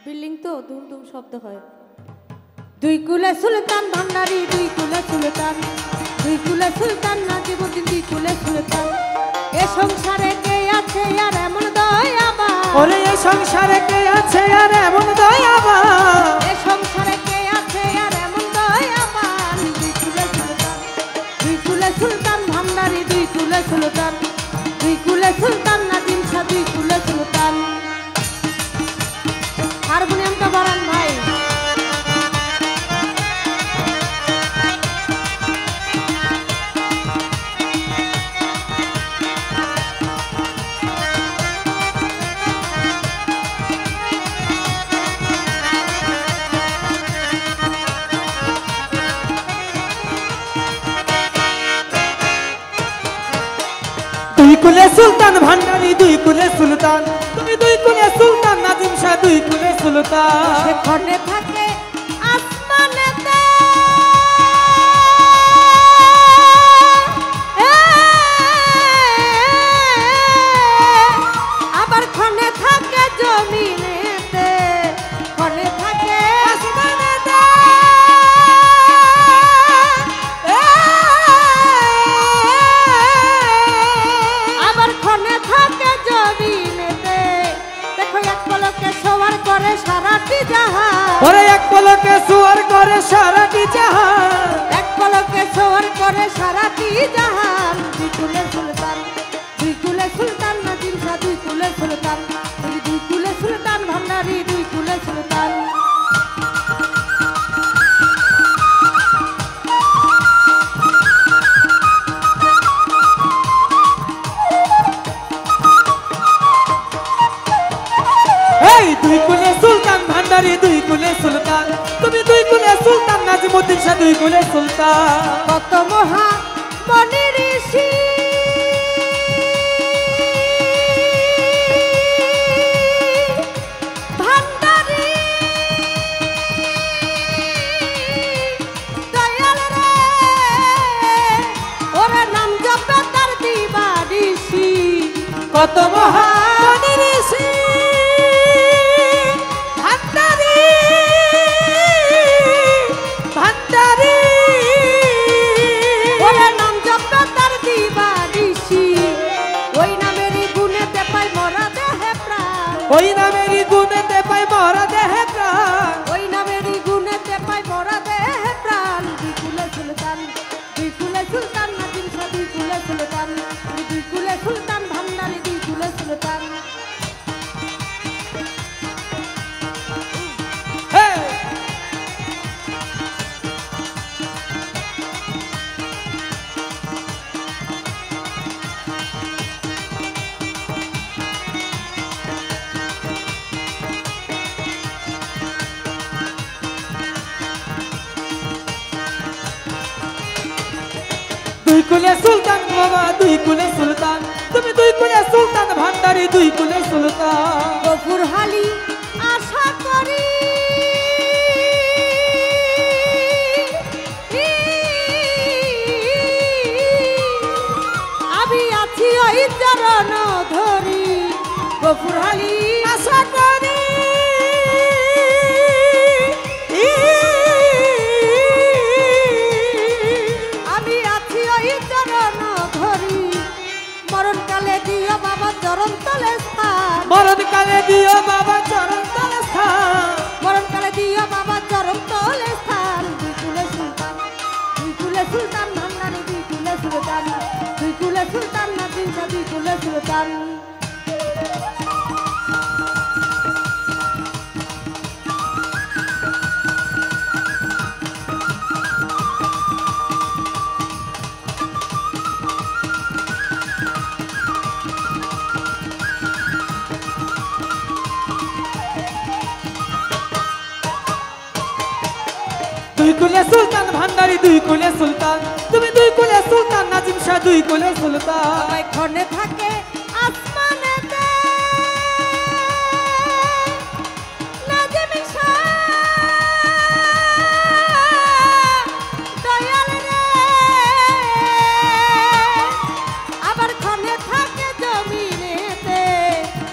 Building তো দুম দুম শব্দ হয়। দুই কুলে সুলতান ভান্ডারি, দুই কুলে সুলতান, দুই কুলে সুলতান নাজিমুদ্দিন, দুই কুলে সুলতান। এ সংসারে কে আছে আর এমন দয়াবান? ওরে এ সংসারে কে আছে আর এমন দয়াবান? এ সংসারে কে আছে আর এমন দয়াবান? দুই কুলে সুলতান, দুই কুলে সুলতান ভান্ডারি, দুই কুলে সুলতান, দুই কুলে সুলতান নাজিম শাহ, দুই কুলে সুলতান। হারমোনিয়ামটা বাড়ান ভাই। দুই কুলে সুলতান ভান্ডারি, দুই কুলে সুলতান, তুমি দুই কুলে সুলতান নাজিম শাহ, দুই কুলে সুলতান। সেখানে থাকে আসমানেতে, আবার ক্ষণে থাকে জমিনেতে, ক্ষণে থাকে আসমানেতে, আবার ক্ষণে থাকে জমিনেতে। দেখো এক পলকে সবার করে সারাটি জাহান, ওরে এক পলকে সুয়ার করে সারাটি জাহান, এক পলকে সবার করে সারাটি জাহান। দুই কুলে সুলতান, দুই কুলে সুলতান নাজিম শাহ, দুই কুলে সুলতান, দুই কুলে সুলতান ভান্ডারি, দুই কুলে সুলতান। এই দুই কুলে সুলতান ভান্ডারি, দুই কুলে সুলতান, তুমি দুই কুলে সুলতান নাজিমুদ্দিন শাহ, দুই কুলে সুলতান। কত মহা মনি ঋষি ভান্ডারি, দয়াল রে, ওরে নাম জপে তার দিবানিশি। কত মহান ঋষি ভান্ডারি, ভান্ডারি, ওরে নাম জপে তার দিবানিশি। ওই নামেরই গুণেতে পাই মরা দেহে প্রাণ, ওই নামেরই গুণেতে পাই মরা দেহে প্রাণ। ওই নামেরই গুণেতে পাই মরা দেহে প্রাণ। দুই কুলে সুলতান, দুই কুলে সুলতান নাজিম শাহ, দুই কুলে সুলতান, দুই কুলে সুলতান ভান্ডারি, দুই কুলে সুলতান। Hey! দুই কুলে সুলতান বাবা, দুই কুলে সুলতান, তুমি দুই কুলে সুলতান ভান্ডারি, দুই কুলে সুলতান। গফুর হালি আশা করি আমি আছি ওই চরণ ধরি। গফুর হালি আশা করি আমি আছি ওই চরণ ধরি। মরণকালে দিও বাবা চরণ তলে স্থান, মরণকালে দিও বাবা চরণ তলে স্থান, মরণকালে দিও বাবা চরণ তলে স্থান। দুই কুলে সুলতান, দুই কুলে সুলতান ভান্ডারি, দুই কুলে সুলতান, দুই কুলে সুলতান নাজিম শাহ, দুই কুলে সুলতান। দুই কুলে সুলতান ভান্ডারি, দুই কুলে সুলতান, তুমি দুই কুলে সুলতান নাজিম শাহ, দুই কুলে সুলতান। সবাই ক্ষণে থাকে আসমানেতে, নাজিম শাহ, দয়াল রে, আবার ক্ষণে থাকে জমিনেতে,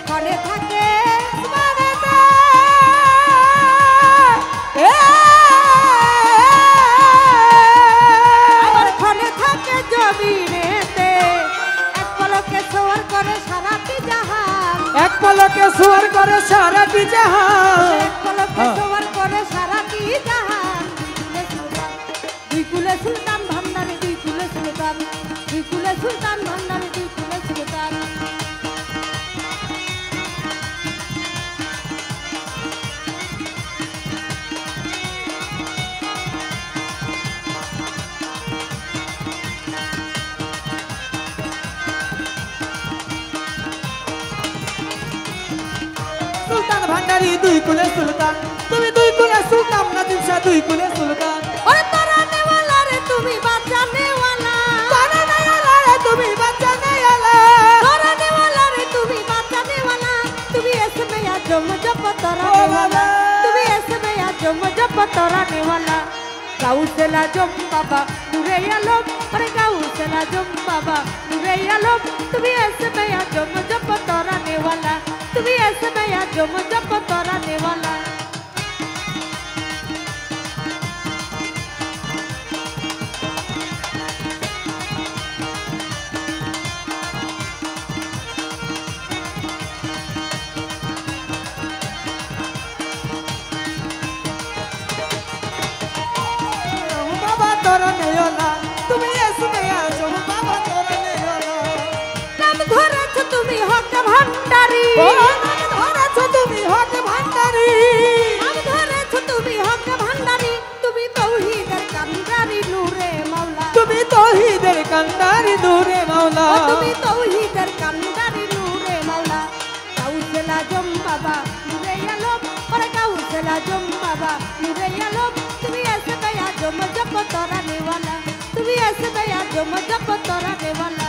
ক্ষণে থাকে আসমানেতে। করে সারাটি জাহান এক পলকে সবার করে সারাটি জাহান দুই কুলে সুলতান ভান্ডারি দুই কুলে সুলতান দুই কুলে সুলতান ভান্ডারি দুই কুলে সুলতান সুলতান ভান্ডারি দুই কুলে সুলতান তুমি দুই কুলে সুলতান নাজিম শাহ দুই কুলে সুলতান ওরে তোরা নেওয়ালা রে তুমি বাচ্চা নেওয়ালা তোরা নেওয়ালা রে তুমি বাচ্চা নেওয়ালা তোরা নেওয়ালা রে তুমি বাচ্চা নেওয়ালা তুমি এসমে আজম জপ তোরা নেওয়ালা তুমি এসমে আজম জপ তোরা নেওয়ালা গাউসেলা জম বাবা নূরে আলম ওরে গাউসেলা জম বাবা নূরে আলম তুমি এসমে আজম জপ তোরা নেওয়ালা তুমি এসমে আজম জপ তোরা নেওয়ালা বাবা তোরা নেওয়ালা তুমি এসমে আজম বাবা তোরা নেওয়ালা নাম ধরেছ তুমি হক ভান্ডারি ও নাম ধরেছ তুমি হক ভান্ডারি নাম ধরেছ তুমি হক ভান্ডারি তুমি তৌহিদের কান্ডারি নূরে মাওলা তুমি তৌহিদের কান্ডারি নূরে মাওলা ও তুমি তৌহিদের কান্ডারি নূরে মাওলা গাউসেলা জম বাবা নূরে আলম ওরে গাউসেলা জম বাবা নূরে আলম তুমি এসে দয়া জম জপ তোরা নেওয়ালা তুমি এসে দয়া জম জপ তোরা নেওয়ালা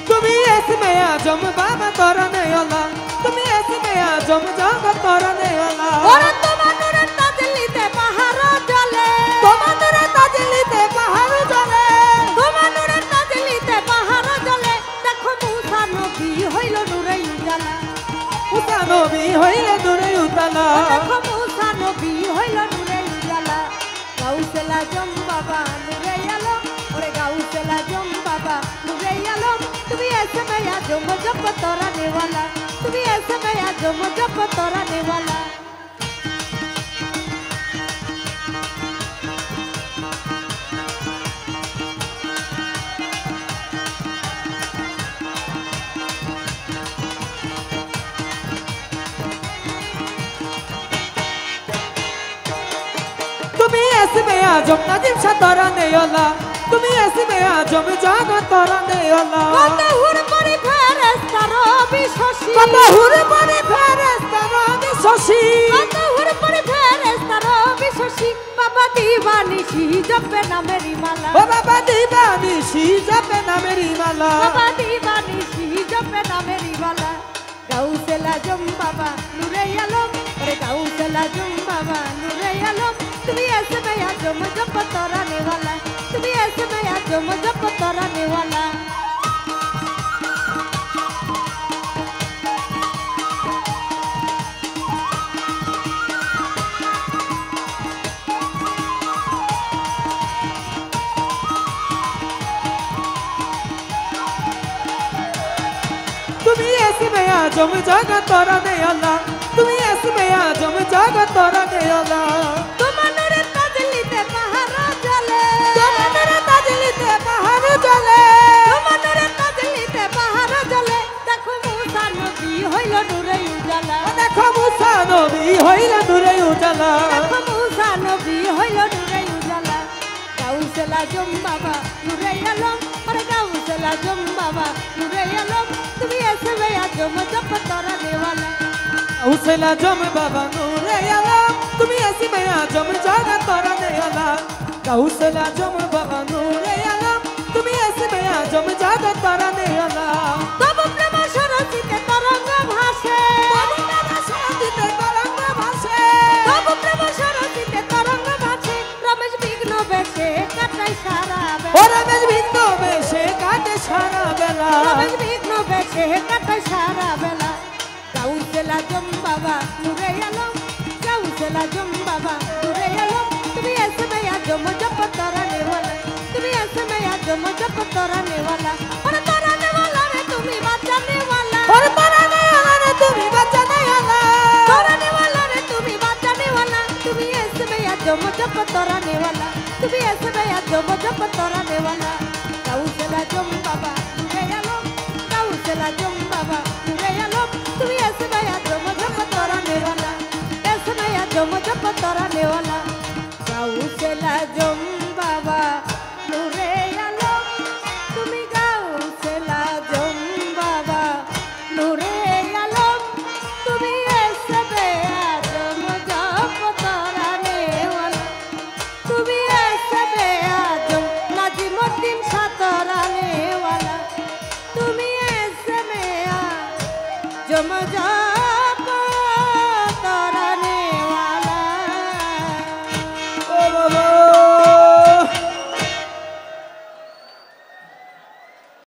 তুমি এসমে আজম বাবা তোরা নেওয়ালা তুমি এসমে আজম জগৎ তোরা নেওয়ালা ওরে তোমার নূরের তাজলিতে পাহাড় জ্বলে তোমাদের তাজলিতে পাহাড় জ্বলে তোমার নূরের তাজলিতে পাহাড় জ্বলে দেখো মুসা নবী হইল নূরে উজালা উতা নবী হইলে দূরে উতালা দেখো মুসা নবী হইল নূরে উজালা গাউসেলা জম বাবা নূরে আলম ওরে গাউসেলা জম বাবা নূরে আলম তুমি এসে মেয়া জম জপ তোরা নেওয়ালা তুমি এসে মেয়া জম জপ তোরা নেওয়ালা তুমি এসমে আজম নাজিম শাহ তোরা নেওয়ালা তুমি এসমে আজম জগৎ তোরা নেওয়ালা কত হুর পরি ফেরেশতা রবি শশী কত হুর পরে ফেরেশতা রবি শশী কত হুর পরি ফেরেশতা রবি শশী বাবা দিবানিশি জপে নামেরি মালা ও বাবা দিবানিশি জপে নামেরি মালা বাবা দিবানিশি জপে নামেরি মালা গাউসেলা জম বাবা নূরে আলম ওরে গাউসেলা জম বাবা নূরে আলম তুমি এসে মেয়া জম জপ তোরা নেওয়ালা তুমি এসে মেয়া জম জপ তোরা নেওয়ালা তুমি এসমে আজম জগৎ তোরা নেওয়ালা তুমি এসমে আজম জগৎ তোরা নেওয়ালা তোমার নূরের তাজলিতে পাহাড় জ্বলে তোমাদের তাজলিতে পাহাড় জ্বলে তোমার নূরের তাজলিতে পাহাড় জ্বলে দেখো মুসা নবী হইল নূরে উজালা দেখো মুসা নবী হইলে দূরে উজালা দেখো মুসা নবী হইল নূরে উজালা গাউসেলা জম বাবা নূরে আলম ওরে গাউসেলা জম বাবা নূরে আলম তুমি এসে মেয়া জম জপ তোরা নেওয়ালা উসেলা জম বাবা নূরে আলম তুমি এসমে আজম জগৎ তোরা নেওয়ালা গাউসেলা জম বাবা নূরে আলম তুমি এসমে আজম জগৎ তোরা নেওয়ালা তবু প্রেম সরসিতে তরঙ্গ ভাসে শান্তিতে তরঙ্গ ভাসে তবু প্রেম সরসিতে তরঙ্গ ভাসে রমেশ বিঘ্ন বেশে কাটাই সারা ওরা বেশ ভিন্ন বেশে কাটে সারা বেলা রমেশ বিঘ্ন বেশে কাটাই সারা আজম বাবা নূরে আলম গাউসুল আজম বাবা নূরে আলম তুমি এসমে আজম জপ তরানে वाला তুমি এসমে আজম জপ তরানে वाला और तराने वाला रे তুমি বাঁচানে वाला और तराने वाला रे তুমি বাঁচানে वाला तराने वाला रे তুমি বাঁচানে वाला তুমি এসমে আজম জপ তরানে वाला তুমি এসমে আজম জপ তরানে वाला গাউসুল আজম বাবা নূরে আলম গাউসুল আজম বাবা নূরে আলম তুমি এসমে আজম জপ তরানে वाला এসমে আজম জপ তরানে वाला গাউসুল আজম বাবা নূরে আলম তুমি গাউসুল আজম বাবা নূরে আলম তুমি এসমে আজম জপ তরানে वाला তুমি এসমে আজম নাজিমুদ্দিন সাতরানে वाला তুমি এসমে আজম জপ